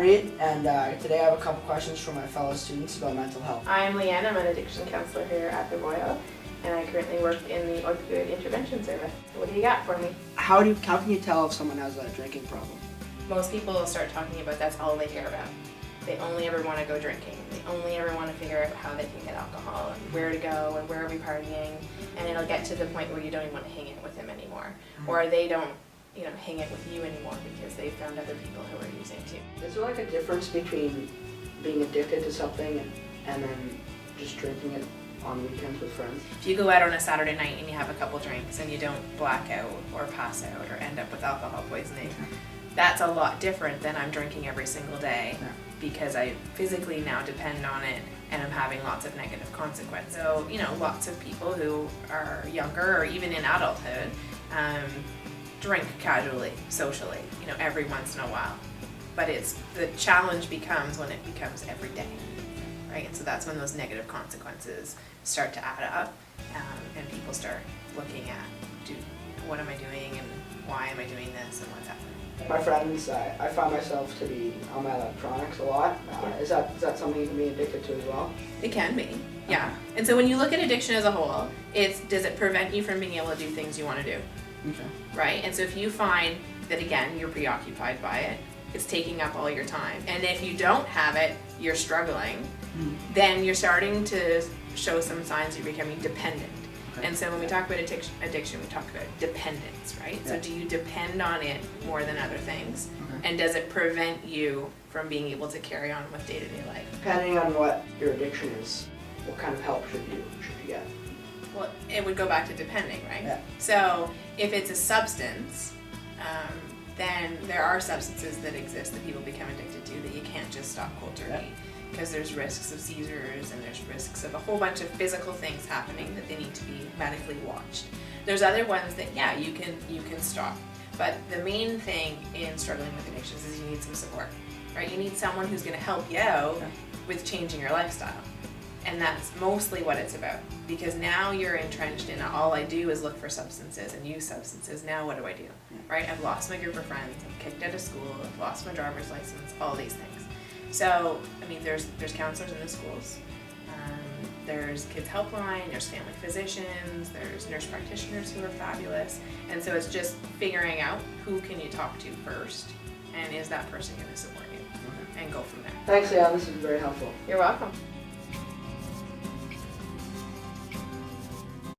Reed, and today I have a couple questions for my fellow students about mental health. I'm Leanne, I'm an addiction counselor here at the Royal, and I currently work in the opioid intervention service. What do you got for me? How can you tell if someone has a drinking problem? Most people will start talking about that's all they hear about. They only ever want to go drinking. They only ever want to figure out how they can get alcohol and where to go and where are we partying, and it'll get to the point where you don't even want to hang out with them anymore, or they don't hang out with you anymore because they found other people who are using too. Is there like a difference between being addicted to something and then just drinking it on weekends with friends? If you go out on a Saturday night and you have a couple drinks and you don't black out or pass out or end up with alcohol poisoning, that's a lot different than I'm drinking every single day because I physically now depend on it and I'm having lots of negative consequences. So, lots of people who are younger or even in adulthood drink casually, socially, every once in a while. But the challenge becomes when it becomes every day, right? And so that's when those negative consequences start to add up, and people start looking at, what am I doing and why am I doing this and what's happening? My friends, I find myself to be on my electronics a lot. Is that something you can be addicted to as well? It can be, yeah. And so when you look at addiction as a whole, does it prevent you from being able to do things you want to do? Okay. Right? And so if you find that, again, you're preoccupied by it, it's taking up all your time, and if you don't have it, you're struggling, then you're starting to show some signs you're becoming dependent. Okay. And so when we talk about addiction, we talk about dependence, right? Yeah. So do you depend on it more than other things? Okay. And does it prevent you from being able to carry on with day-to-day life? Depending on what your addiction is, what kind of help should you get? Well, it would go back to depending, right? Yeah. So if it's a substance, then there are substances that exist that people become addicted to that you can't just stop cold turkey, because there's risks of seizures and there's risks of a whole bunch of physical things happening that they need to be medically watched. There's other ones that, you can stop. But the main thing in struggling with addictions is you need some support, right? You need someone who's going to help you out with changing your lifestyle. And that's mostly what it's about, because now you're entrenched in all I do is look for substances and use substances. Now what do I do? Right? I've lost my group of friends, I'm kicked out of school, I've lost my driver's license, all these things. So, there's counselors in the schools, there's kids helpline, there's family physicians, there's nurse practitioners who are fabulous. And so it's just figuring out who can you talk to first, and is that person going to support you? And go from there. Thanks, Leanne. This is very helpful. You're welcome.